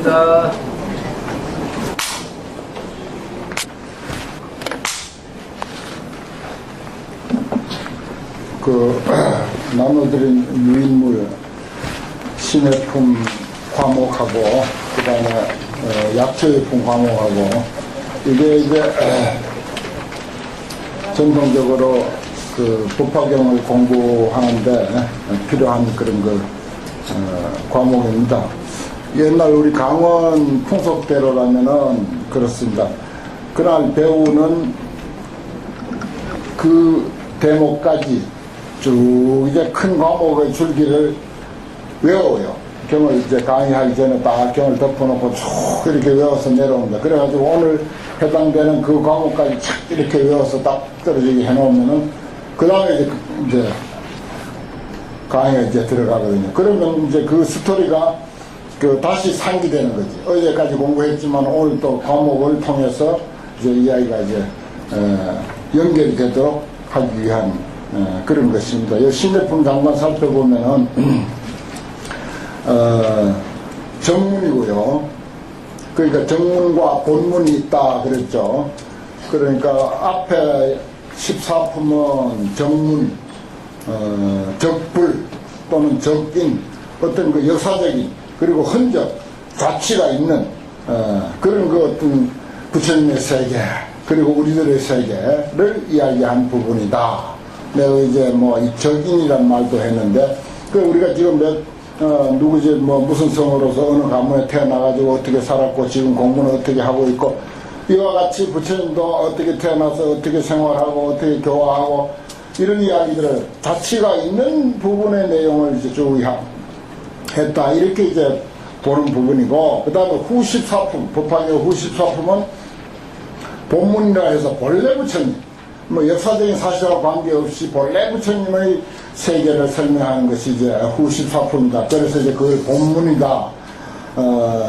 고맙습니다. 나눠드린 유인물 신해품 과목하고 그 다음에 약초유품 과목하고 이게 이제 전통적으로 법화경을 공부하는데 필요한 그런 과목입니다. 옛날 우리 강원 풍속대로라면은 그렇습니다. 그날 배우는 그 대목까지 쭉 이제 큰 과목의 줄기를 외워요. 경을 이제 강의하기 전에 딱 경을 덮어놓고 쭉 이렇게 외워서 내려옵니다. 그래가지고 오늘 해당되는 그 과목까지 착 이렇게 외워서 딱 떨어지게 해놓으면은 그 다음에 이제 강의가 이제 들어가거든요. 그러면 이제 그 스토리가 다시 상기되는 거지. 어제까지 공부했지만 오늘 또 과목을 통해서 이제 이야기가 이제 연결이 되도록 하기 위한 그런 것입니다. 이 신제품 잠깐 살펴보면은 정문이고요. 그러니까 정문과 본문이 있다 그랬죠. 그러니까 앞에 14품은 정문, 적불 또는 적인 어떤 그 역사적인 그리고 흔적, 가치가 있는 그런 그 어떤 부처님의 세계 그리고 우리들의 세계를 이야기한 부분이다. 내가 이제 이 적인이란 말도 했는데 우리가 지금 누구지 무슨 성으로서 어느 가문에 태어나가지고 어떻게 살았고 지금 공부는 어떻게 하고 있고 이와 같이 부처님도 어떻게 태어나서 어떻게 생활하고 어떻게 교화하고 이런 이야기들을 가치가 있는 부분의 내용을 이제 쭉 했다. 이렇게 이제 보는 부분이고, 그 다음에 후14품, 법화경 후14품은 본문이라 해서 본래 부처님, 역사적인 사실과 관계없이 본래 부처님의 세계를 설명하는 것이 이제 후14품이다. 그래서 이제 그걸 본문이다.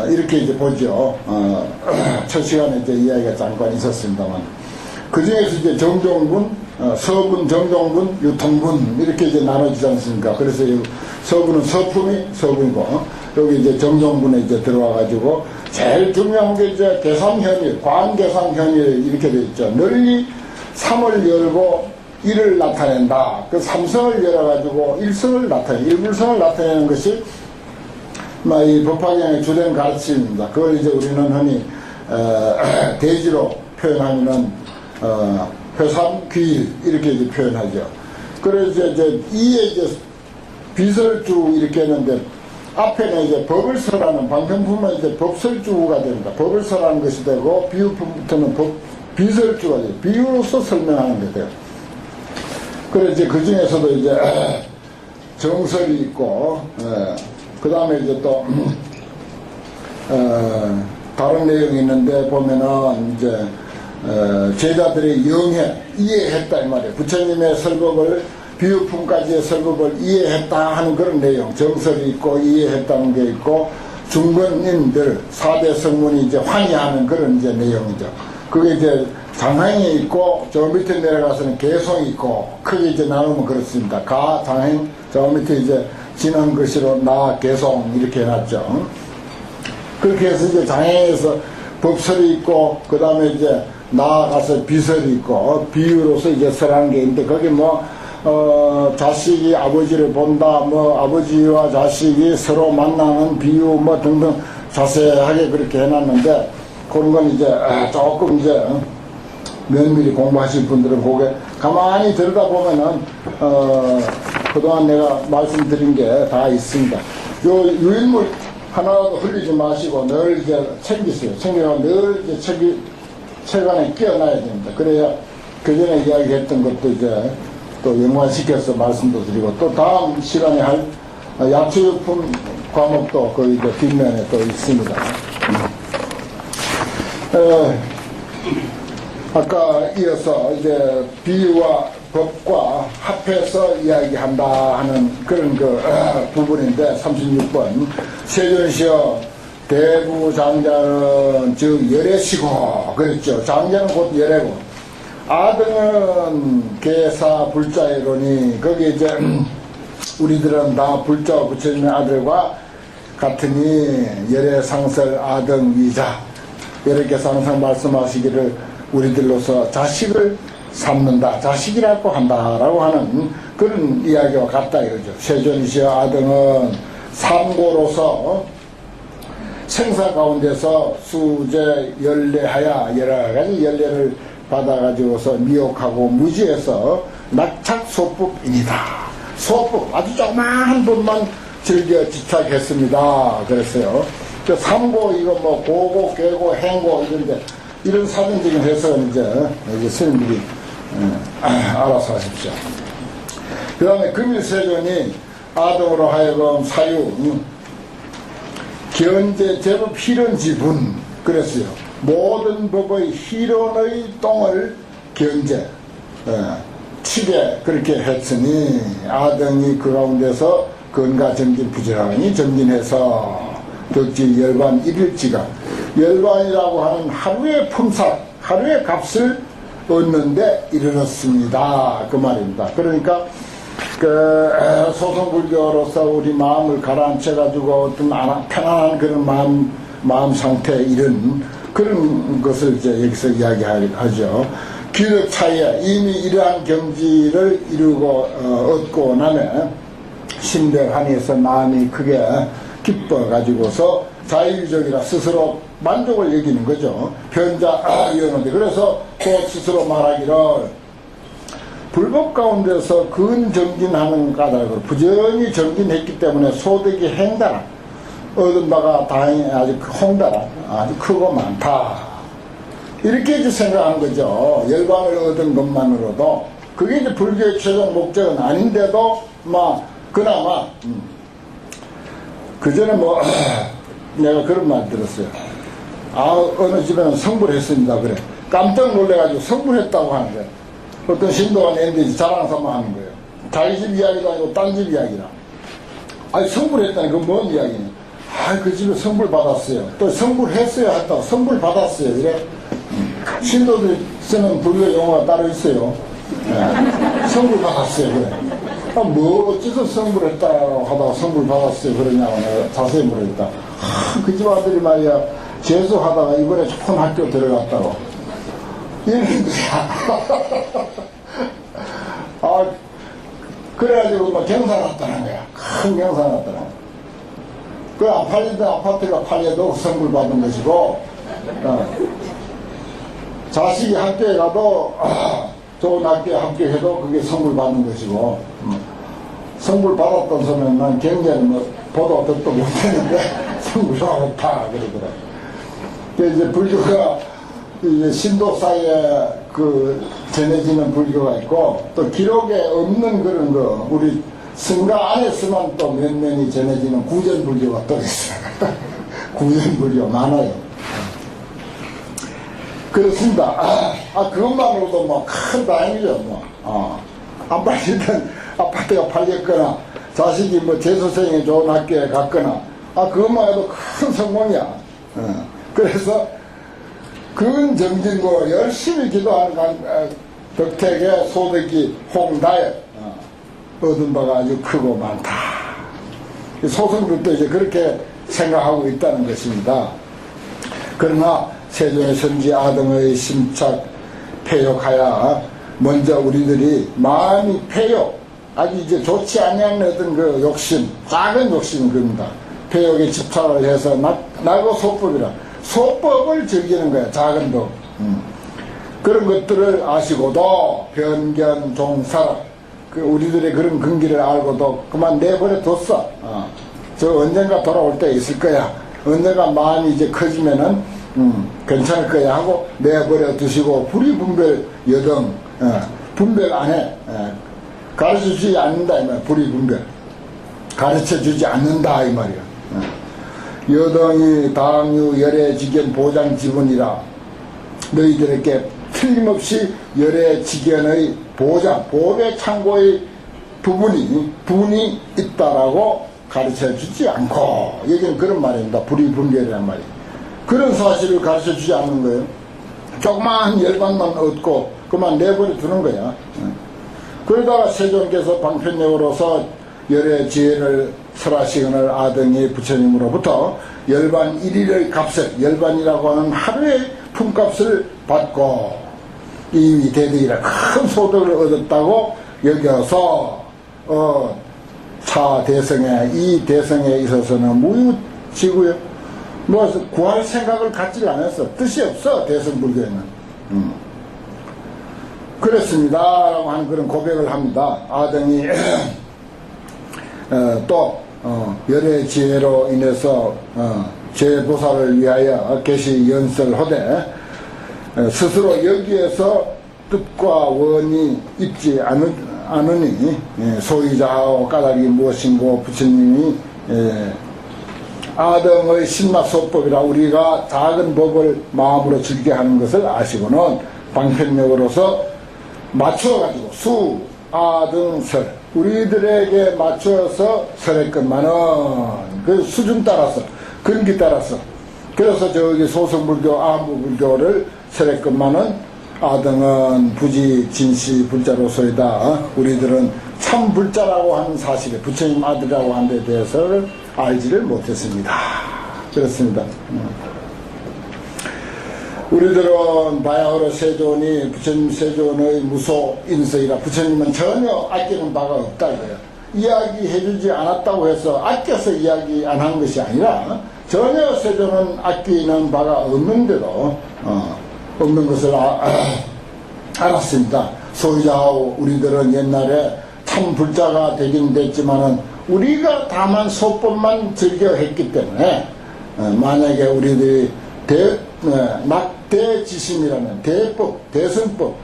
이렇게 이제 보죠. 첫 시간에 이제 이야기가 잠깐 있었습니다만. 그 중에서 이제 정종분, 서분, 정종분, 유통분, 이렇게 이제 나눠지지 않습니까? 그래서 서분은 서품이 서분이고, 여기 이제 정종분에 이제 들어와가지고, 제일 중요한 게 이제 계산현일, 관계산현일, 이렇게 돼 있죠. 널리 3을 열고 1을 나타낸다. 그 삼성을 열어가지고 일성을 일불성을 나타내는 것이, 이 법화경의 주된 가르침입니다. 그걸 이제 우리는 흔히, 대지로 표현하면은, 회삼귀일 이렇게 이제 표현하죠. 그래서 이제 이에 이제 빚을 쭉 이렇게 했는데 앞에는 이제 법을 설하는 방편품은 이제 법설주가 됩니다. 법을 설하는 것이 되고 비유품부터는 빚을주가 돼요. 비유로서 설명하는 게 돼요. 그래서 이제 그 중에서도 이제 정설이 있고 그 다음에 이제 또 다른 내용이 있는데 보면은 이제 제자들의 영해, 이해했다 이 말이에요. 부처님의 설법을 비유품까지의 설법을 이해했다 하는 그런 내용, 정설이 있고 이해했다는 게 있고 중근인들 4대 성문이 이제 환희하는 그런 이제 내용이죠. 그게 이제 장행이 있고 저 밑에 내려가서는 개성이 있고 크게 이제 나누면 그렇습니다. 가, 장행, 저 밑에 이제 지는 글씨로 나, 개성 이렇게 해놨죠. 그렇게 해서 이제 장행에서 법설이 있고 그 다음에 이제 나아가서 비설이 있고 비유로서 이제 설하는 게 있는데 거기 자식이 아버지를 본다 아버지와 자식이 서로 만나는 비유 등등 자세하게 그렇게 해놨는데 그런 건 이제 조금 이제 면밀히 공부하실 분들은 그게 가만히 들여다보면은 그동안 내가 말씀드린 게 다 있습니다. 요 유인물 하나라도 흘리지 마시고 늘 이제 챙기세요. 챙겨서 늘 이제 책 안에 끼워놔야 됩니다. 그래야 그 전에 이야기했던 것도 이제 또 연관시켜서 말씀도 드리고 또 다음 시간에 할 약초유품 과목도 그 이제 뒷면에 또 있습니다. 아까 이어서 이제 비유와 법과 합해서 이야기한다 하는 그런 부분인데 36번 세존시여 대부장자는 즉 열애시고 그랬죠. 장자는 곧 열애고 아등은 계사 불자이로니 거기 이제 우리들은 다 불자와 부처님의 아들과 같으니 열애상설 아등위자, 여러께서 항상 말씀하시기를 우리들로서 자식을 삼는다, 자식이라고 한다라고 하는 그런 이야기와 같다 이거죠. 세존이시여 아등은 삼고로서 생사 가운데서 수제 열례하여 여러 가지 열례를 받아가지고서 미혹하고 무지해서 낙착소법입니다. 소법 아주 조그마한 법만 즐겨 지착했습니다. 그랬어요. 그 삼고 이거 뭐 고고, 괴고, 행고 이런데 이런 사전적인 해석은 이제 스님들이 알아서 하십시오. 그 다음에 금일세존이 아동으로 하여금 사유 견제 제법 희론지분 그랬어요. 모든 법의 희론의 똥을 견제 치게 그렇게 했으니 아등이 그 가운데서 건가 정진 부지런히 정진해서 덕지 열반 1일지가 열반이라고 하는 하루의 품삯 하루의 값을 얻는데 이르렀습니다. 그 말입니다. 그러니까 그 소송불교로서 우리 마음을 가라앉혀 가지고 어떤 편안한 그런 마음 상태에 이른 그런 것을 이제 여기서 이야기하죠. 기력 차이에 이미 이러한 경지를 이루고 얻고 나면 신별하니에서 마음이 크게 기뻐 가지고서 자유적이라 스스로 만족을 여기는 거죠. 변자 이러는데 그래서 또 스스로 말하기를 불법 가운데서 근정진하는 까닭으로 부전히 정진했기 때문에 소득이 행다라 얻은 바가 다행히 아주 홍다라 아주 크고 많다 이렇게 이제 생각한 거죠. 열반을 얻은 것만으로도 그게 이제 불교의 최종 목적은 아닌데도 그나마 그 전에 내가 그런 말 들었어요. 어느 집에는 성불 했습니다. 그래. 깜짝 놀래가지고 성불했다고 하는데 어떤 신도가 내는데 자랑 삼아 하는 거예요. 자기 집 이야기도 아니고 딴 집 이야기라. 아니 성불했다니 그건 뭔 이야기냐. 그 집에 성불 받았어요. 또 성불했어요 했다고 성불 받았어요. 이래. 신도들이 쓰는 불교 용어가 따로 있어요. 네. 성불 받았어요. 그래. 어째서 성불했다고 하다가 성불 받았어요 그러냐고 내가 자세히 물었다. 그 집 아들이 말이야 재수하다가 이번에 좋은 학교 들어갔다고 이러는 거야. 그래가지고 경사 났다는 거야. 큰 경사 났다는 거야. 그 아파트가 팔려도 성불 받은 것이고 자식이 학교에 가도 좋은 학교에 합격해도 그게 성불 받는 것이고 성불 받았던 소리는 난 경제는 보도 듣도 못했는데 성불 받았다 그러더라. 이제 불교가 이제 신도 사이에 그 전해지는 불교가 있고 또 기록에 없는 그런 거 우리 승가 안에서만 또 몇 년이 전해지는 구전 불교가 또 있어요. 구전 불교 많아요. 그렇습니다. 그것만으로도 큰 다행이죠. 안 팔리던 아파트가 팔렸거나 자식이 재수생이 좋은 학교에 갔거나 그것만 해도 큰 성공이야. 그래서 근정진고 열심히 기도하는 덕택에 소득이 홍다에 얻은 바가 아주 크고 많다. 소승들도 이제 그렇게 생각하고 있다는 것입니다. 그러나 세존의 선지 아등의 심착 폐욕하여 먼저 우리들이 마음이 폐욕 아주 이제 좋지 않은 어떤 그 욕심 작은 욕심인 겁니다. 폐욕에 집착을 해서 나고 소법이라 소법을 즐기는 거야. 작은 법 그런 것들을 아시고도 변견 종사라 우리들의 그런 근기를 알고도 그만 내버려 뒀어. 저 언젠가 돌아올 때 있을 거야. 언젠가 마음이 이제 커지면은 괜찮을 거야 하고 내버려 두시고 불이분별 여등 분별 안 해. 가르쳐 주지 않는다 이 말이야. 불이분별 가르쳐 주지 않는다 이 말이야. 여등이 당유 열애지견 보장 지분이라 너희들에게 틀림없이 열애지견의 보장 보배 창고의 부분이 있다라고 가르쳐 주지 않고 여기는 그런 말입니다. 불이분별이란 말이에요. 그런 사실을 가르쳐 주지 않는 거예요. 조그마한 열반만 얻고 그만 내버려 두는 거야. 그러다가 세존께서 방편력으로서 열의 지혜를 설하시거늘 아등이 부처님으로부터 열반 1일의 값을, 열반이라고 하는 하루의 품값을 받고 이 대득이라 큰 소득을 얻었다고 여겨서 차 대성에, 이 대성에 있어서는 무유지고요. 뭐 구할 생각을 갖지 않았어. 뜻이 없어, 대성불교에는. 그렇습니다 라고 하는 그런 고백을 합니다. 아등이 또 열의 지혜로 인해서 제보살을 위하여 계시 연설하되 스스로 여기에서 뜻과 원이 있지 않으니 소유자하고 까닭이 무엇인고 부처님이 아등의 신마소법이라 우리가 작은 법을 마음으로 즐겨 하는 것을 아시고는 방편력으로서 맞춰가지고 수, 아등설 우리들에게 맞춰서 설했건만은 그 수준 따라서 근기 따라서 그래서 저기 소승불교 아무불교를 설했건만은 아등은 부지 진시 불자로서이다. 우리들은 참 불자라고 하는 사실에 부처님 아들이라고 하는 데 대해서 알지를 못했습니다. 그렇습니다. 우리들은 바야흐로 세존이 부처님 세존의 무소 인서이라 부처님은 전혀 아끼는 바가 없다 이거예요. 이야기해주지 않았다고 해서 아껴서 이야기 안 한 것이 아니라 전혀 세존은 아끼는 바가 없는데도 없는 것을 알았습니다. 소유자하고 우리들은 옛날에 참 불자가 되긴 됐지만은 우리가 다만 소법만 즐겨 했기 때문에 만약에 우리들이 낙대지심이라는 대법, 대승법,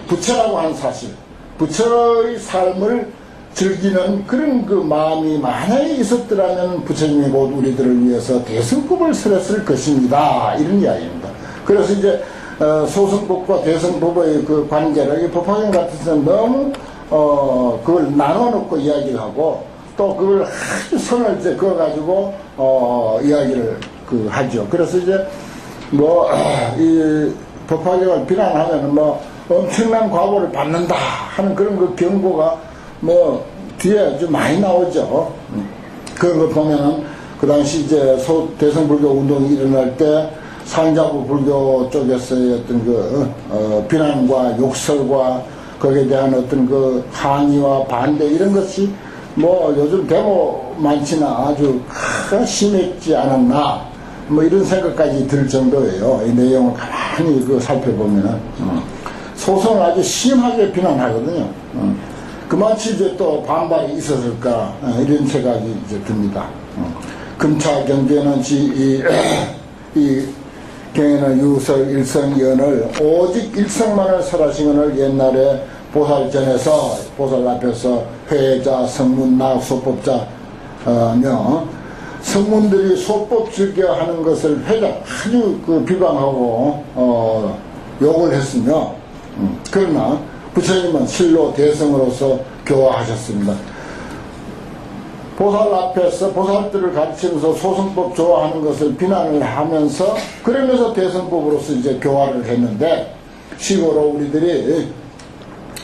부처라고 하는 사실, 부처의 삶을 즐기는 그런 그 마음이 만약에 있었더라면 부처님이 곧 우리들을 위해서 대승법을 설했을 것입니다. 이런 이야기입니다. 그래서 이제 소승법과 대승법의 그 관계를 법화경 같은 데는 너무 그걸 나눠놓고 이야기를 하고 또 그걸 아주 선을 이제 그어가지고 이야기를 하죠. 그래서 이제 이 법화경을 비난하면 엄청난 과보를 받는다 하는 그런 그 경고가 뒤에 좀 많이 나오죠. 그런 걸 보면은 그 당시 이제 대성불교 운동이 일어날 때 상자부 불교 쪽에서의 어떤 비난과 욕설과 거기에 대한 어떤 그 항의와 반대 이런 것이 요즘 데모 많지나 아주 심했지 않았나 이런 생각까지 들 정도예요. 이 내용을 가만히 살펴보면은 소송을 아주 심하게 비난하거든요. 그만치 이제 또 반발이 있었을까 이런 생각이 이제 듭니다. 금차 경계는 이 경에는 유설 일성연을 오직 일성만을 설하시거늘 옛날에 보살전에서 보살 앞에서 회자 성문 나 소법자 성문들이 소법 즐겨 하는 것을 회자 아주 비방하고 욕을 했으며 그러나 부처님은 실로 대성으로서 교화하셨습니다. 보살 앞에서 보살들을 가르치면서 소승법 좋아하는 것을 비난을 하면서 그러면서 대성법으로서 이제 교화를 했는데 시고로 우리들이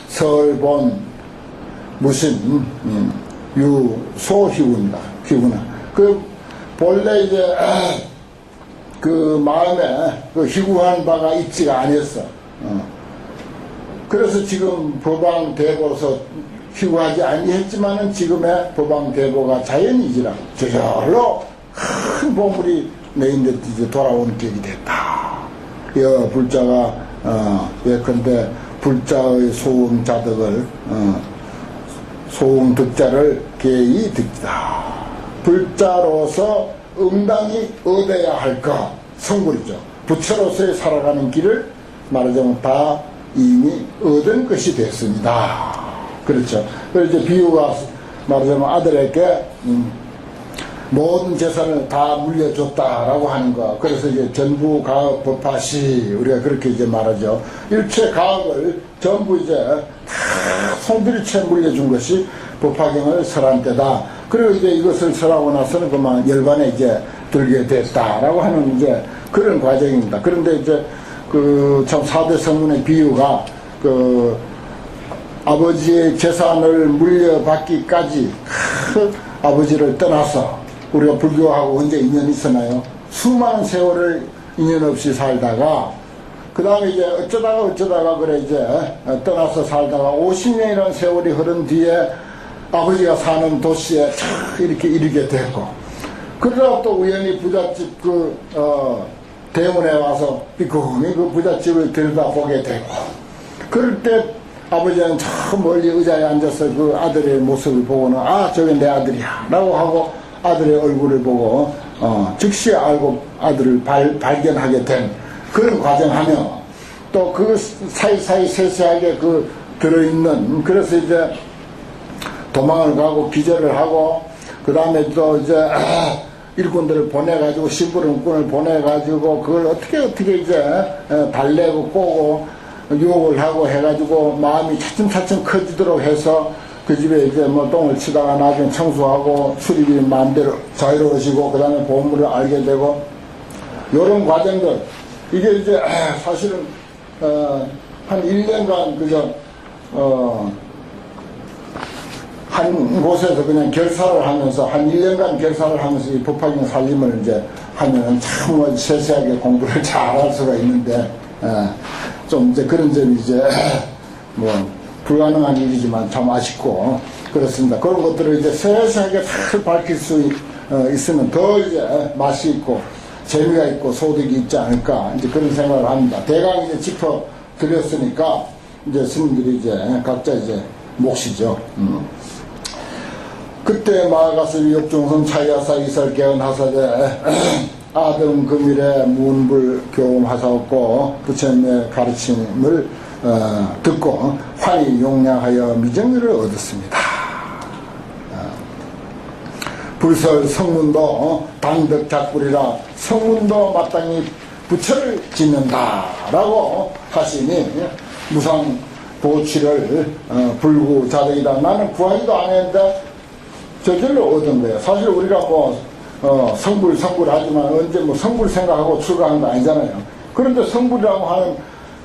설본 무신 유소희구입니다. 희구나 본래 이제 그 마음에 그 희구한 바가 있지가 않았어. 그래서 지금 법왕대보로서 희구하지 아니했지만은 지금의 법왕대보가 자연이지라 저절로 큰 보물이 내인데 이제 돌아온 격이 됐다. 불자가 예컨대 불자의 소응자덕을 소응득자를 개의 득다. 불자로서 응당히 얻어야 할 것 성불이죠. 부처로서의 살아가는 길을 말하자면 다 이미 얻은 것이 됐습니다. 그렇죠. 그래서 이제 비유가 말하자면 아들에게 모든 재산을 다 물려줬다라고 하는 거. 그래서 이제 전부 가업 법화시 우리가 그렇게 이제 말하죠. 일체 가업을 전부 이제 다 송두리째 물려준 것이 법화경을 설한 때다. 그리고 이제 이것을 설하고 나서는 그만 열반에 이제 들게 됐다라고 하는 이제 그런 과정입니다. 그런데 이제 참 4대 성문의 비유가 아버지의 재산을 물려받기까지 아버지를 떠나서 우리가 불교하고 언제 인연이 있었나요? 수많은 세월을 인연 없이 살다가 그 다음에 이제 어쩌다가 그래 이제 떠나서 살다가 50년이라는 세월이 흐른 뒤에 아버지가 사는 도시에 이렇게 이르게 됐고, 그러다가 또 우연히 부잣집 대문에 와서 삐걱이 그 부잣집을 들여다보게 됐고, 그럴 때 아버지는 저 멀리 의자에 앉아서 그 아들의 모습을 보고는 아 저게 내 아들이야 라고 하고 아들의 얼굴을 보고 즉시 알고 아들을 발견하게 된 그런 과정하며, 또 그 사이사이 세세하게 들어있는, 그래서 이제 도망을 가고 기절을 하고 그 다음에 또 이제 일꾼들을 보내가지고 심부름꾼을 보내가지고 그걸 어떻게 이제 달래고 꼬고 유혹을 하고 해가지고 마음이 차츰차츰 커지도록 해서 그 집에 이제 뭐 똥을 치다가 나중에 청소하고 수리비 마음대로 자유로워지고 그 다음에 보물을 알게 되고, 요런 과정들, 이게 이제 사실은 한 1년간 한 곳에서 그냥 결사를 하면서 한 1년간 결사를 하면서 이 법화경 살림을 이제 하면은 참 세세하게 공부를 잘 할 수가 있는데, 좀 이제 그런 점이 이제 뭐 불가능한 일이지만 참 아쉽고 그렇습니다. 그런 것들을 이제 세세하게 잘 밝힐 수 있으면 더 이제 맛이 있고 재미가 있고 소득이 있지 않을까, 이제 그런 생각을 합니다. 대강 이제 짚어 드렸으니까 이제 스님들이 이제 각자 이제 몫이죠. 그때 마가스비 욕중선 차이하사 이설개헌 하사대 아등 금일에 문불 교음하사없고 부처님의 가르침을 듣고 환히 용량하여 미정유를 얻었습니다. 불설 성문도 당덕 작불이라 성문도 마땅히 부처를 짓는다 라고 하시니 무상 보취를 불구자덕이다. 나는 구하지도 않았는데 저절로 얻은 거예요. 사실 우리가 뭐 성불 하지만 언제 뭐 성불 생각하고 출가한 거 아니잖아요. 그런데 성불이라고 하는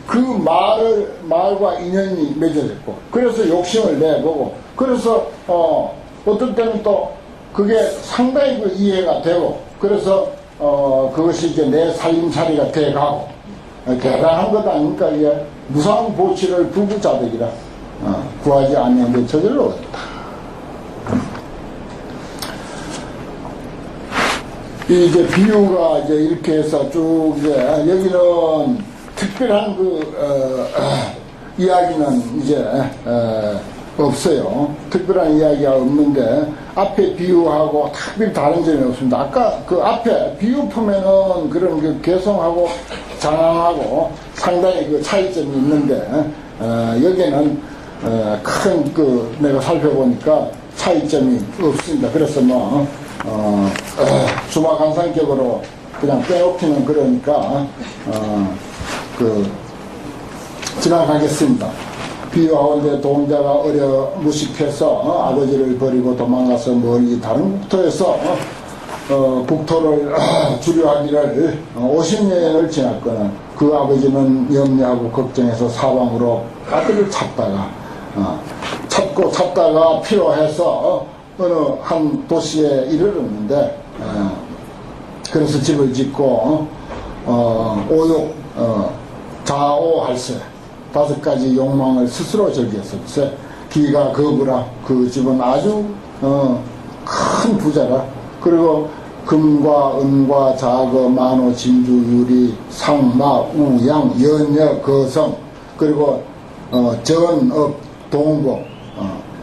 그 말과 인연이 맺어졌고, 그래서 욕심을 내보고, 그래서 어떤 때는 또 그게 상당히 그 이해가 되고, 그래서 그것이 이제 내 살림살이가 돼가고, 대단한 것 아닙니까? 이게 무상보치를 불구자덕이라 구하지 않는데 저절로 얻었다. 이제 비유가 이제 이렇게 해서 쭉 이제 여기는 특별한 이야기는 이제 없어요. 특별한 이야기가 없는데 앞에 비유하고 특별히 다른 점이 없습니다. 아까 그 앞에 비유 품에는 그런 그 개성하고 장황하고 상당히 그 차이점이 있는데 여기는 큰 내가 살펴보니까 차이점이 없습니다. 그래서 뭐 주마간상격으로 그냥 빼놓기는 그러니까 지나가겠습니다. 비유하건대 동자가 어려 무식해서 아버지를 버리고 도망가서 멀리 다른 국토에서 국토를 주류하기를 50년을 지났거늘 그 아버지는 염려하고 걱정해서 사방으로 아들을 찾다가 필요해서 어느 한 도시에 이르렀는데 그래서 집을 짓고 오욕 자오할세 5가지 욕망을 스스로 즐겼었어요. 기가 거부라 그 집은 아주 큰 부자라. 그리고 금과 은과 자거 만호 진주 유리 상마 우양 연여 거성 그리고 전업 동복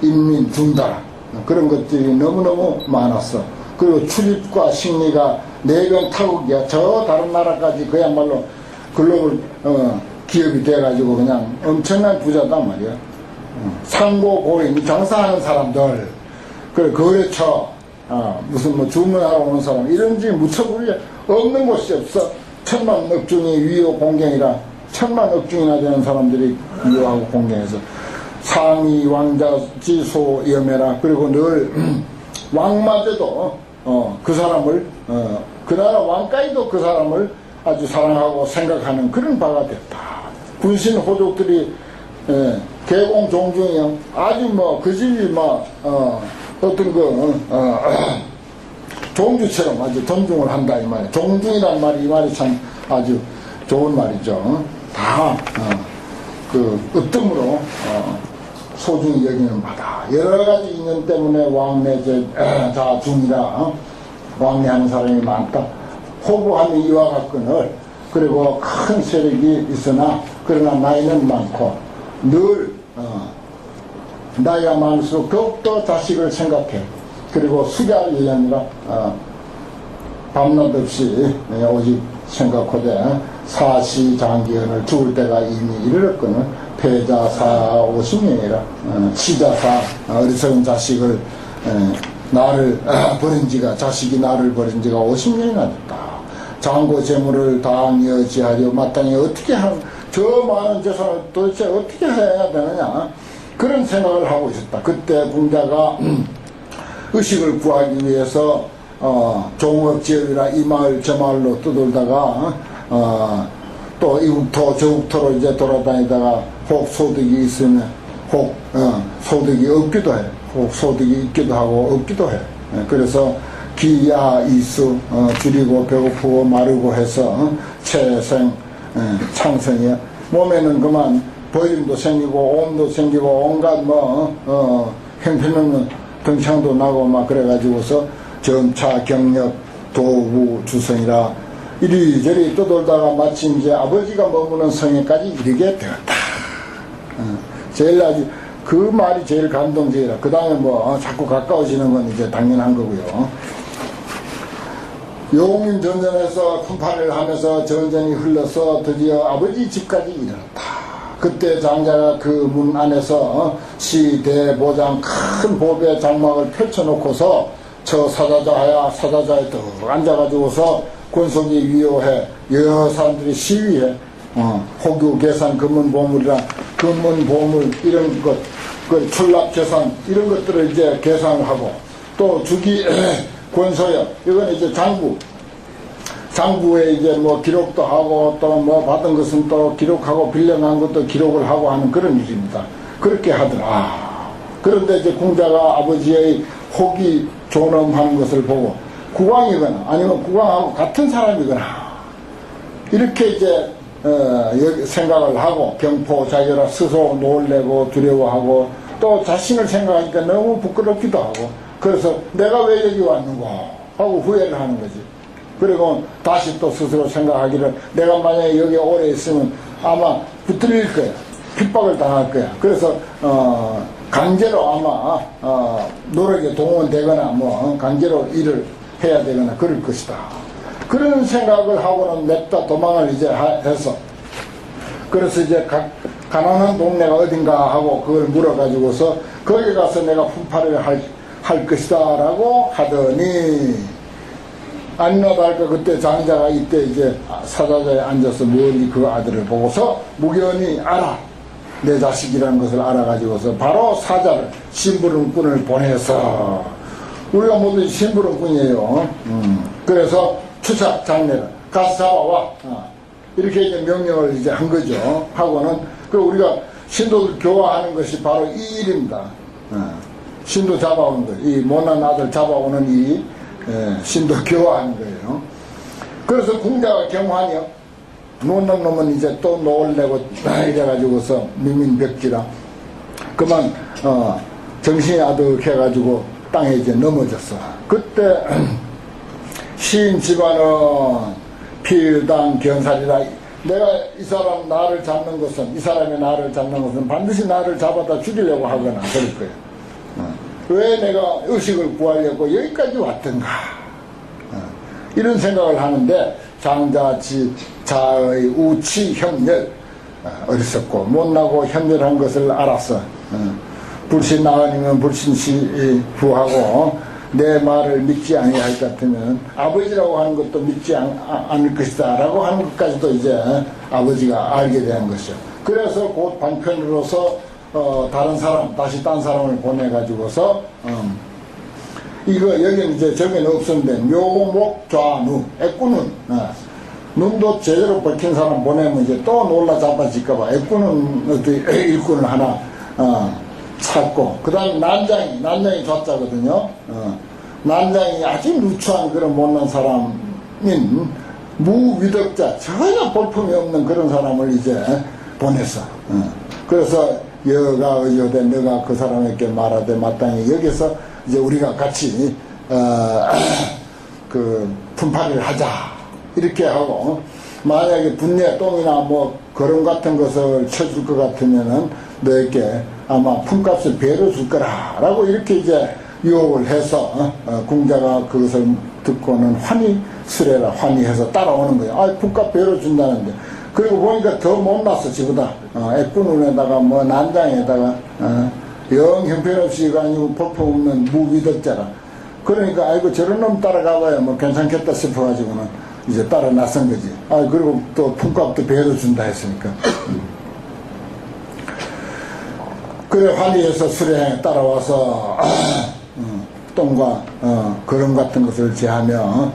인민 중다라 그런 것들이 너무너무 많았어. 그리고 출입과 식리가 4병 타국이야. 저 다른 나라까지 그야말로 글로벌 기업이 돼가지고 그냥 엄청난 부자단 말이야. 상고 고인 장사하는 사람들, 그 거래처 무슨 뭐 주문하러 오는 사람 이런지 무척 우리 없는 곳이 없어. 1000만 억중이 위호 공경이라 1000만 억중이나 되는 사람들이 위호하고 공경해서 상위 왕자 지소 염해라. 그리고 늘 왕마저도 그 사람을 그 나라 왕까지도 그 사람을 아주 사랑하고 생각하는 그런 바가 됐다. 군신 호족들이 개공 종중이요. 아주 뭐 그 집이 뭐 어떤 종주처럼 아주 존중을 한다 이 말이에요. 종중이란 말이 이 말이 참 아주 좋은 말이죠. 다 으뜸으로 소중히 여기는 바다. 여러 가지 인연 때문에 왕래제 자중이라 왕래하는 사람이 많다. 호구하는 이와 같거늘 그리고 큰 세력이 있으나 그러나 나이는 많고 늘 나이가 많을수록 더욱더 자식을 생각해. 그리고 숙야할 일이 아니라 밤낮 없이 오직 생각하되 사시장기현을 죽을 때가 이미 이르렀거늘 패자사 50년이라 치자사 어리석은 자식을 나를 버린 지가 자식이 나를 버린 지가 50년이나 됐다. 장고 재물을 당여지하려 마땅히 어떻게 저 많은 재산을 도대체 어떻게 해야 되느냐 그런 생각을 하고 있었다. 그때 공자가 의식을 구하기 위해서 종업지역이라 이 마을 저 마을로 떠돌다가 또 이국토 저국토로 이제 돌아다니다가 혹 소득이 있으면 혹 소득이 없기도 해. 혹 소득이 있기도 하고 없기도 해. 그래서 기야 이수 줄이고 배고프고 마르고 해서 체생 창성이야. 몸에는 그만 버림도 생기고 옴도 생기고 온갖 형편없는 등창도 나고 막 그래가지고서 점차 경력 도구 주성이라 이리저리 떠돌다가 마침 이제 아버지가 머무는 성에까지 이르게 되었다. 제일 아주 그 말이 제일 감동적이라. 그 다음에 자꾸 가까워지는 건 이제 당연한 거고요. 용인 전전에서 품팔이를 하면서 전전이 흘러서 드디어 아버지 집까지 이르렀다. 그때 장자가 그 문 안에서 시대보장 큰 보배 장막을 펼쳐놓고서 저 사자자야 사자자에 또 앉아가지고서 권속이 위호해 여러 사람들이 시위해 호교 계산 금문보물이라 금문보물 이런 것 그 출납 계산 이런 것들을 이제 계산을 하고 또 주기 권소여 이건 이제 장부에 이제 기록도 하고 또 받은 것은 또 기록하고 빌려난 것도 기록을 하고 하는 그런 일입니다. 그렇게 하더라. 그런데 이제 공자가 아버지의 혹이 존엄하는 것을 보고 국왕이거나 아니면 국왕하고 같은 사람이거나 이렇게 이제 생각을 하고 경포자결하 스스로 놀래고 두려워하고 또 자신을 생각하니까 너무 부끄럽기도 하고 그래서 내가 왜 여기 왔는고 하고 후회를 하는 거지. 그리고 다시 또 스스로 생각하기를 내가 만약에 여기 오래 있으면 아마 붙들릴 거야. 핍박을 당할 거야. 그래서 강제로 아마 노력에 동원되거나 강제로 일을 해야 되거나 그럴 것이다. 그런 생각을 하고는 냅다 도망을 이제 해서 그래서 이제 가난한 동네가 어딘가 하고 그걸 물어가지고서 거기 가서 내가 품팔이를 할 것이다 라고 하더니 아니나 다를까 그때 장자가 이때 이제 사자자에 앉아서 멀리 그 아들을 보고서 무견히 알아 내 자식이라는 것을 알아가지고서 바로 사자를 심부름꾼을 보내서 우리가 모두 심부름꾼이에요. 그래서 추차 장례를 가서 잡아와 이렇게 이제 명령을 이제 한 거죠. 하고는 그 우리가 신도들 교화하는 것이 바로 이 일입니다. 신도 잡아오는 거, 이 못난 아들 잡아오는 이 신도 교화하는 거예요. 그래서 공자가 경환이요. 못난 놈은 이제 또 놀래고 이래가지고서 미민백지라 그만 정신이 아득해가지고 땅에 이제 넘어졌어. 그때 시인 집안은 필당 견살이라 내가 이 사람 나를 잡는 것은 이 사람이 나를 잡는 것은 반드시 나를 잡아다 죽이려고 하거나 그럴 거예요. 왜 내가 의식을 구하려고 여기까지 왔던가 이런 생각을 하는데 장자치 자의 우치 현멸 어리석고 못나고 현멸한 것을 알았어. 불신 나으니면 불신시 후하고 내 말을 믿지 아니할 것 같으면 아버지라고 하는 것도 믿지 않을 것이다 라고 하는 것까지도 이제 아버지가 알게 된 것이죠. 그래서 곧 반편으로서 다른 사람 다시 딴 사람을 보내가지고서 이거 여기는 이제 저기는 없었는데 묘목 좌누 애꾸는 눈도 제대로 벗긴 사람 보내면 이제 또 놀라 잡아질까봐 애꾸는 어떤 일꾼을 하나 찾고, 그 다음에 난장이 좌자거든요. 난장이 아주 누추한 그런 못난 사람인 무위덕자, 전혀 볼품이 없는 그런 사람을 이제 보냈어. 그래서 여가 의여대 너가 그 사람에게 말하되 마땅히 여기서 이제 우리가 같이 그 품팔이를 하자 이렇게 하고, 만약에 분내 똥이나 뭐 거름 같은 것을 쳐줄 것 같으면은 너에게 아마 품값을 배로 줄 거라 라고 이렇게 이제 유혹을 해서 공자가 그것을 듣고는 환희 수레라 환희해서 따라오는 거예요. 아, 품값 배로 준다는데. 그리고 보니까 더 못났어 지보다. 애꾸눈에다가 뭐 난장에다가 영 형편없이가 아니고 볼품없는 무위덕자라. 그러니까 아이고 저런 놈 따라가봐야 뭐 괜찮겠다 싶어가지고는 이제 따라 나선 거지. 아, 그리고 또 품값도 배로 준다 했으니까. 그래 환희해서 수레에 따라와서 똥과 거름 같은 것을 제하며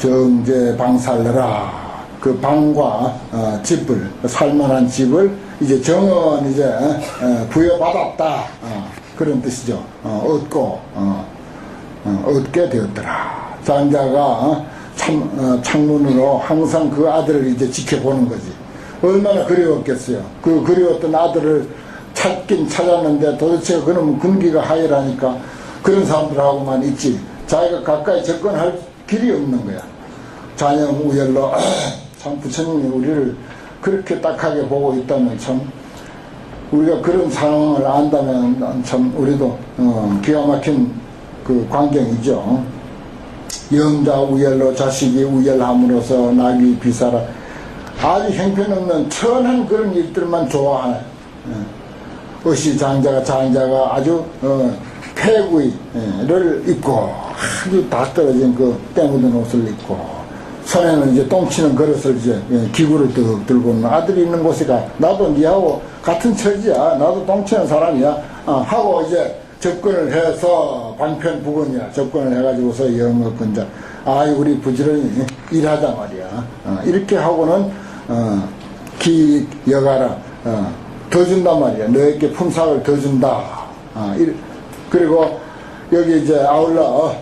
정제 방살러라. 그 방과 집을, 살만한 집을 이제 정원 이제 부여받았다. 그런 뜻이죠. 얻고 얻게 되었더라. 장자가 창문으로 항상 그 아들을 이제 지켜보는 거지. 얼마나 그리웠겠어요. 그 그리웠던 아들을 찾긴 찾았는데 도대체 그놈은 군기가 하이라니까 그런 사람들하고만 있지. 자기가 가까이 접근할 길이 없는 거야. 잔영우열로 참 부처님이 우리를 그렇게 딱하게 보고 있다면 참 우리가 그런 상황을 안다면 참 우리도 기가 막힌 그 광경이죠. 영자 우열로 자식이 우열함으로써 낙이 비사라. 아주 형편없는 천한 그런 일들만 좋아하네. 어시 장자가 아주 폐구이를 입고 아주 다 떨어진 그 때 묻은 옷을 입고 손에는 이제 똥치는 그릇을 이제 기구를 뚝 들고 아들이 있는 곳이가 나도 니하고 같은 처지야. 나도 똥치는 사람이야. 하고 이제 접근을 해서 방편부건이야. 접근을 해가지고서 영업근자. 아이 우리 부지런히 일하자 말이야. 이렇게 하고는 기여가라. 더 준단 말이야. 너에게 품삯을 더 준다. 그리고 여기 이제 아울러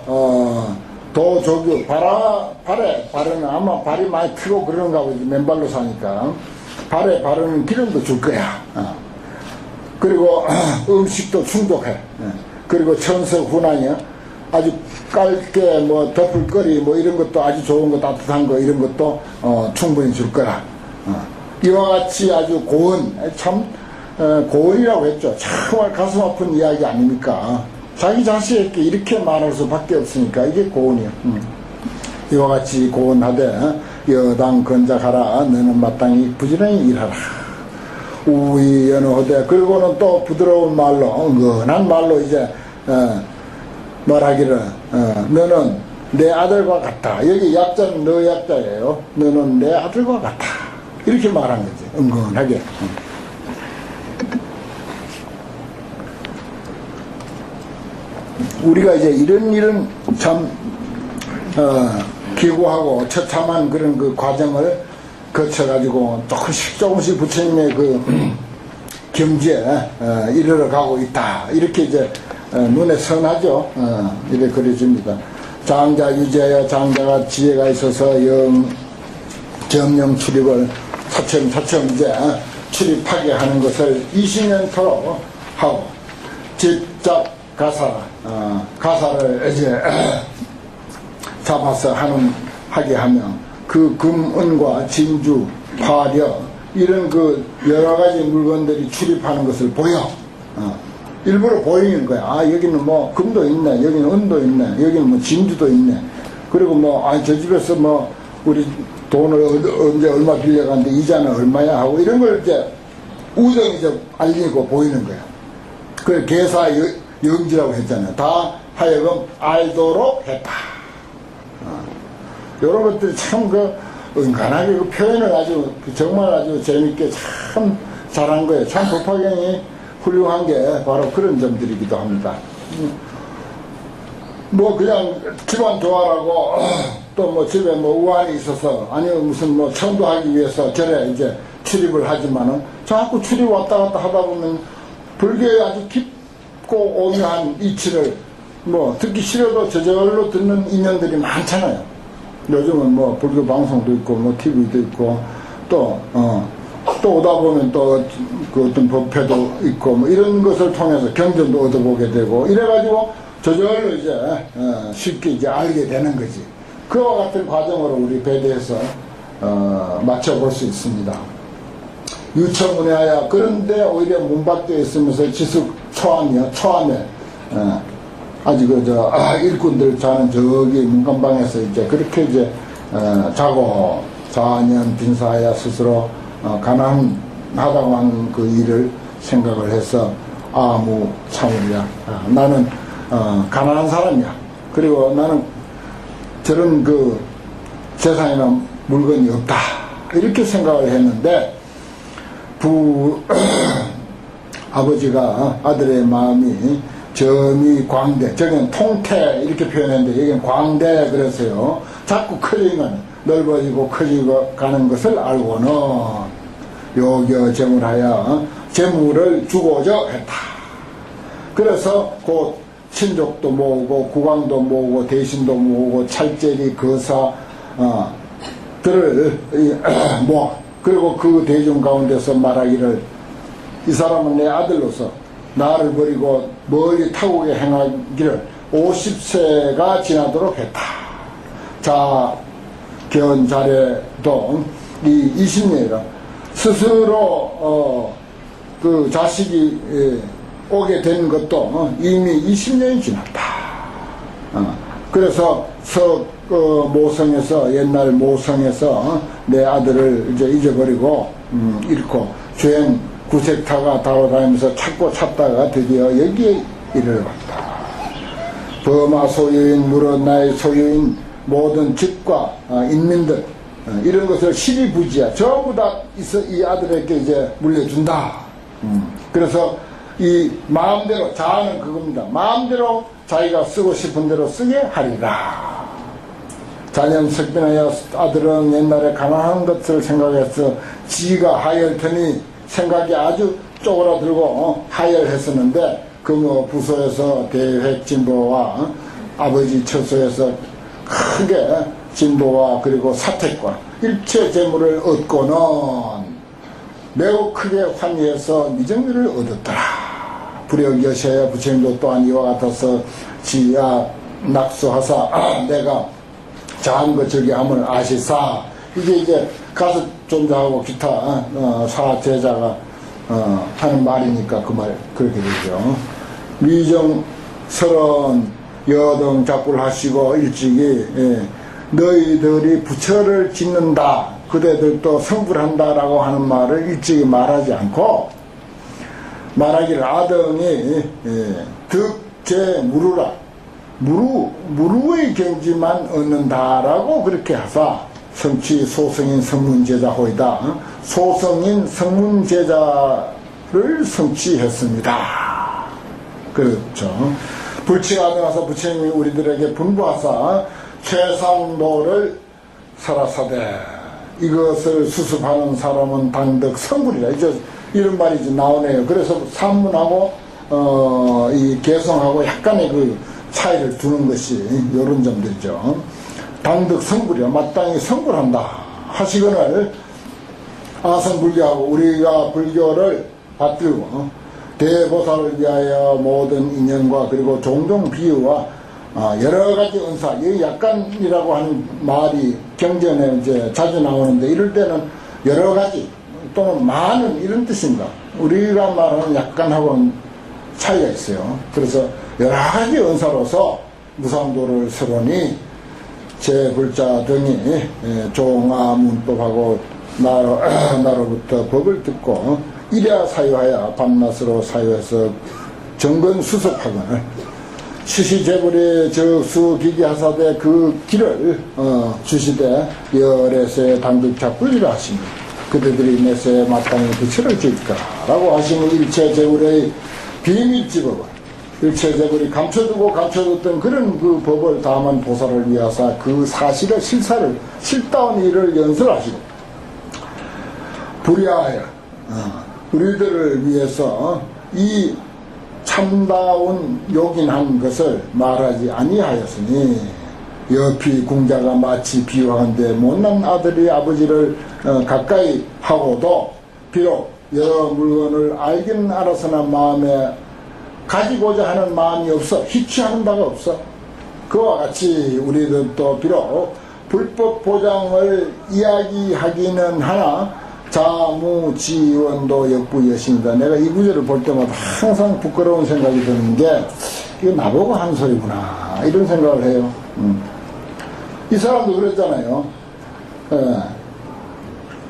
도조교 발에는 아마 발이 많이 트고 그러는가 보지. 맨발로 사니까 발에 바르는 기름도 줄 거야. 그리고 음식도 충족해. 그리고 천석 훈안이야. 아주 깔게 뭐 덮을거리 뭐 이런 것도 아주 좋은 거 따뜻한 거 이런 것도 충분히 줄 거라. 이와 같이 아주 고운 참 고운이라고 했죠. 정말 가슴 아픈 이야기 아닙니까? 자기 자식에게 이렇게 말할 수밖에 없으니까 이게 고운이요. 이와 같이 고운하되 여당 건작하라. 너는 마땅히 부지런히 일하라. 우위 연호하되. 그리고는 또 부드러운 말로 은근한 말로 이제 말하기를 너는 내 아들과 같다. 여기 약자는 너 약자예요. 너는 내 아들과 같다. 이렇게 말한 거지. 은근하게. 우리가 이제 이런 참 기구하고 처참한 그런 그 과정을 거쳐가지고 조금씩 부처님의 그 경지에 이르러 가고 있다. 이렇게 이제 눈에 선하죠. 이렇게 그려집니다. 장자 유지하여 장자가 지혜가 있어서 정령 출입을 차츰 이제 출입하게 하는 것을 20년토록 하고 직접 가사를 이제 잡아서 하게 하면 그 금은과 진주, 화려 이런 그 여러 가지 물건들이 출입하는 것을 보여. 일부러 보이는 거야. 아, 여기는 뭐 금도 있네, 여기는 은도 있네, 여기는 뭐 진주도 있네. 그리고 뭐 저 집에서 뭐 우리 돈을 언제 얼마 빌려갔는데 이자는 얼마야 하고 이런 걸 이제 우정이 좀 알리고 보이는 거야. 그걸 계사 영지라고 했잖아요. 다 하여금 알도록 했다. 이런 것들이 참 은간하게 그 표현을 아주 정말 아주 재밌게 참 잘한 거예요. 참 법화경이 훌륭한 게 바로 그런 점들이기도 합니다. 뭐 그냥 집안 좋아라고 또 뭐 집에 뭐 우환이 있어서 아니면 무슨 뭐 천도하기 위해서 절에 이제 출입을 하지만은 자꾸 출입 왔다 갔다 하다 보면 불교에 아주 작고 오묘한 이치를 뭐 듣기 싫어도 저절로 듣는 인연들이 많잖아요. 요즘은 뭐 불교 방송도 있고 뭐 TV도 있고 또 오다 보면 또 그 어떤 법회도 있고 뭐 이런 것을 통해서 경전도 얻어보게 되고 이래가지고 저절로 이제 쉽게 이제 알게 되는 거지. 그와 같은 과정으로 우리 배대에서 맞춰볼 수 있습니다. 유처문외하여 그런데 오히려 문밖에 있으면서 지숙 초암에 아직 일꾼들 자는 저기 문간방에서 이제 그렇게 이제 자고 자년 빈사하여 스스로 가난하다고 하는 그 일을 생각을 해서 아무 참으랴. 나는 가난한 사람이야. 그리고 나는 저런 그 세상에는 물건이 없다. 이렇게 생각을 했는데 아버지가 아들의 마음이 점이 광대, 저기는 통태 이렇게 표현했는데 여기는 광대 그랬어요. 자꾸 커지면 넓어지고 커지고 가는 것을 알고는 요겨 재물하여 재물을 주고자 했다. 그래서 곧 친족도 모으고 국왕도 모으고 대신도 모으고 찰제리 거사 들을 모아. 그리고 그 대중 가운데서 말하기를 이 사람은 내 아들로서 나를 버리고 멀리 타국에 행하기를 50세가 지나도록 했다. 자, 견자례도 이 20년이라 스스로 그 자식이 오게 된 것도 이미 20년이 지났다. 그래서 모성에서 옛날 모성에서 내 아들을 이제 잊어버리고 잃고 주행 구색타가 다뤄다니면서 찾고 찾다가 드디어 여기에 이르렀다. 범아 소유인 물은 나의 소유인 모든 집과 인민들 이런 것을 시리부지야 전부 다 이 아들에게 이제 물려준다. 그래서 이 마음대로 자아는 그겁니다. 마음대로 자기가 쓰고 싶은 대로 쓰게 하리라. 자년 석빈하여 아들은 옛날에 가난한 것을 생각해서 지가 하열더니 생각이 아주 쪼그라들고 하열했었는데 그 뭐 부서에서 대획 진보와 아버지 처소에서 크게 진보와 그리고 사택과 일체 재물을 얻고는 매우 크게 환희해서 미정리를 얻었더라. 불역 여셔야 부처님도 또한 이와 같아서 지야 낙수하사 내가 자한 것 저기 함을 아시사. 이게 이제 가서 존재하고 기타 사제자가 하는 말이니까 그 말 그렇게 되죠. 미정설은 여등 작불 하시고 일찍이 너희들이 부처를 짓는다 그대들도 성불한다라고 하는 말을 일찍이 말하지 않고 말하기를 아등이 득제 무루라 무루의 경지만 얻는다라고 그렇게 하사 성취 소성인 성문제자호이다. 소성인 성문제자를 성취했습니다. 그렇죠. 불치가 되어서 부처님이 우리들에게 분부하사 최상도를 설하사대 이것을 수습하는 사람은 당덕 성불이라 이제 이런 말이 이제 나오네요. 그래서 산문하고 이 개성하고 약간의 그 차이를 두는 것이 이런 점들이죠. 당덕 성불이야 마땅히 성불한다 하시거늘 아성불교하고 우리가 불교를 받들고 대보살을 위하여 모든 인연과 그리고 종종 비유와 여러 가지 은사, 이 약간이라고 하는 말이 경전에 이제 자주 나오는데 이럴 때는 여러 가지 또는 많은 이런 뜻입니다. 우리가 말하는 약간하고는 차이가 있어요. 그래서 여러 가지 은사로서 무상도를 서로니 제불자 등이 종아문법하고 나로부터 법을 듣고 이랴 사유하여 밤낮으로 사유해서 정근 수습하거늘 시시제불의 적수기기하사대 그 길을 주시되 열애세 당직작불이라 하시니 그대들이 내세 마땅히 부처를 지을까 라고 하시니 일체제불의 비밀지법을 일체제불이 감춰두고 감춰뒀던 그런 그 법을 다만 보살을 위하사 그 사실의 실사를 실다운 일을 연설하시고 불야하여 우리들을 위해서 이 참다운 요긴한 것을 말하지 아니하였으니 여피 궁자가 마치 비유한데 못난 아들이 아버지를 가까이 하고도 비록 여러 물건을 알긴 알았으나 마음에 가지고자 하는 마음이 없어 희취하는 바가 없어. 그와 같이 우리들도 비록 불법 보장을 이야기하기는 하나 자무지원도 역부여신이다. 내가 이 구절을 볼 때마다 항상 부끄러운 생각이 드는 게 이거 나보고 한 소리구나 이런 생각을 해요. 이 사람도 그랬잖아요.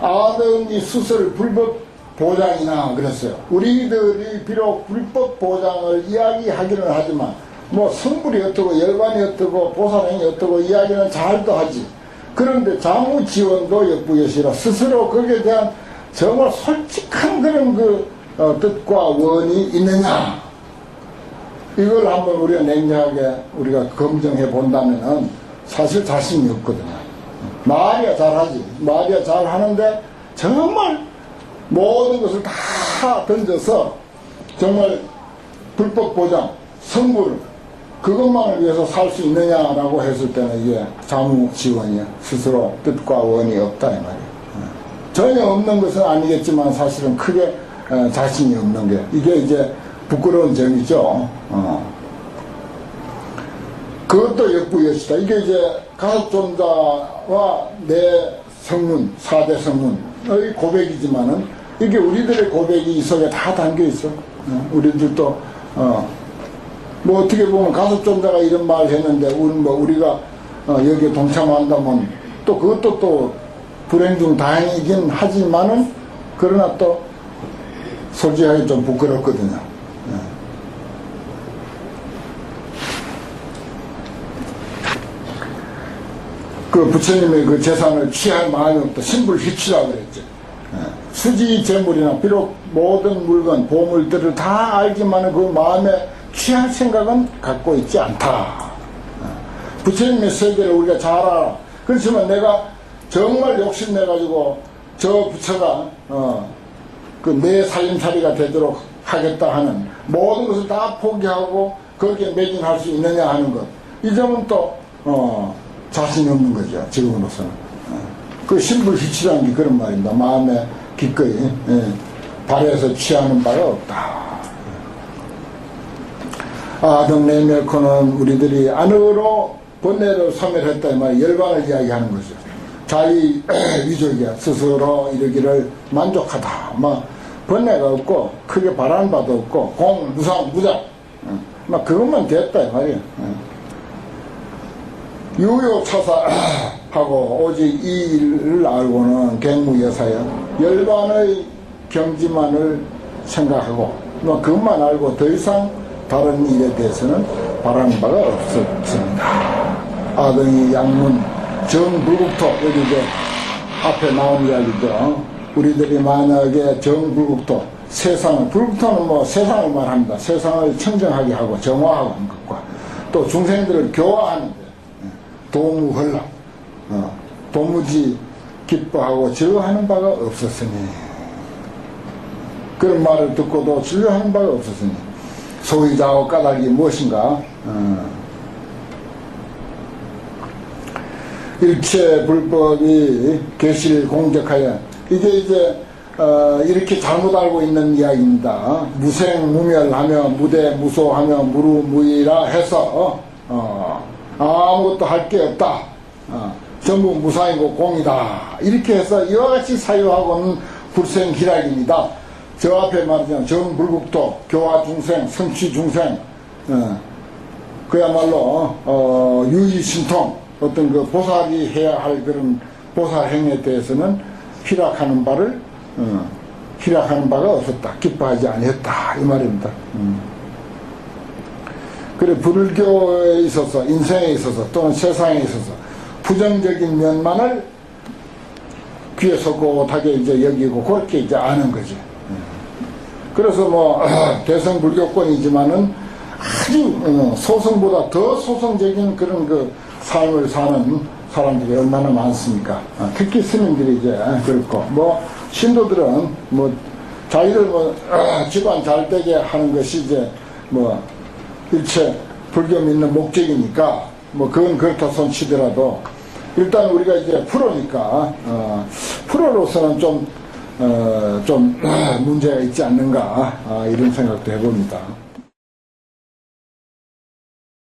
아등이 수술 불법 보장이나 그랬어요. 우리들이 비록 불법 보장을 이야기하기는 하지만 뭐 성불이 어떻고 열반이 어떻고 보살행이 어떻고 이야기는 잘도 하지. 그런데 자무지원도 역부여시라 스스로 거기에 대한 정말 솔직한 그런 뜻과 원이 있느냐 이걸 한번 우리가 냉정하게 우리가 검증해 본다면은 사실 자신이 없거든요. 말이야 잘하지. 말이야 잘하는데 정말 모든 것을 다 던져서 정말 불법 보장, 성불 그것만을 위해서 살 수 있느냐라고 했을 때는 이게 자무지원이야. 스스로 뜻과 원이 없다 이 말이야. 전혀 없는 것은 아니겠지만 사실은 크게 자신이 없는 게 이게 이제 부끄러운 점이죠. 그것도 역부여시다. 이게 이제 가섭존자와 내 성문, 4대 성문의 고백이지만은 이게 우리들의 고백이 이 속에 다 담겨 있어. 우리들도 뭐 어떻게 보면 가섭존자가 이런 말을 했는데 우리가 여기에 동참한다면 또 그것도 또 불행 중 다행이긴 하지만은 그러나 또 솔직하게 좀 부끄럽거든요. 그 부처님의 그 재산을 취할 마음이 없다. 신불휘취라 그랬죠. 수지 재물이나 비록 모든 물건, 보물들을 다 알지만은 그 마음에 취할 생각은 갖고 있지 않다. 부처님의 세계를 우리가 잘 알아. 그렇지만 내가 정말 욕심내가지고 저 부처가 그 내 살림살이가 되도록 하겠다 하는 모든 것을 다 포기하고 거기에 매진할 수 있느냐 하는 것. 이 점은 또 자신이 없는 거죠. 지금으로서는. 그 신불휘취라는 게 그런 말입니다. 마음에 기꺼이 발해서 취하는 바가 없다. 아등내멸코는 우리들이 안으로 번뇌를 소멸했다 이 말이 열반을 이야기하는 거죠. 자기 위족이야. 스스로 이르기를 만족하다. 막 번뇌가 없고 크게 바라는 바도 없고 공, 무상, 무작 막 그것만 됐다 이 말이야. 유효차사하고 오직 이 일을 알고는 갱무여사야. 열반의 경지만을 생각하고 뭐 그것만 알고 더 이상 다른 일에 대해서는 바라는 바가 없었습니다. 아등이 양문 정불국토 여기 이제 앞에 나온 이야기죠. 우리들이 만약에 정불국토 세상을 불국토는 뭐 세상을 말합니다. 세상을 청정하게 하고 정화하고 하는 것과 또 중생들을 교화하는데 도무헐락 도무지 기뻐하고 즐거워하는 바가 없었으니 그런 말을 듣고도 즐거워하는 바가 없었으니 소위자오 까닭이 무엇인가? 일체 불법이 계실 공적하여 이게 이제 이렇게 잘못 알고 있는 이야기입니다. 무생무멸하며 무대무소하며 무루무이라 해서 아무것도 할 게 없다. 전부 무상이고 공이다. 이렇게 해서 이와 같이 사유하고는 불생희락입니다. 저 앞에 말하자면 정불국토, 교화중생, 성취중생 그야말로 유의신통 어떤 그 보살이 해야 할 그런 보살행에 대해서는 희락하는 바가 없었다. 기뻐하지 아니했다. 이 말입니다. 그래 불교에 있어서 인생에 있어서 또는 세상에 있어서 부정적인 면만을 귀에 솟곳하게 이제 여기고 그렇게 이제 아는 거지. 그래서 뭐 대성불교권이지만은 아주 소성보다 더 소성적인 그런 그 삶을 사는 사람들이 얼마나 많습니까? 특히 스님들이 이제 그렇고 뭐 신도들은 뭐 자기들 뭐 집안 잘 되게 하는 것이 이제 뭐 일체 불교 믿는 목적이니까 뭐 그건 그렇다 손치더라도 일단 우리가 이제 프로니까 프로로서는 좀 문제가 있지 않는가 이런 생각도 해봅니다.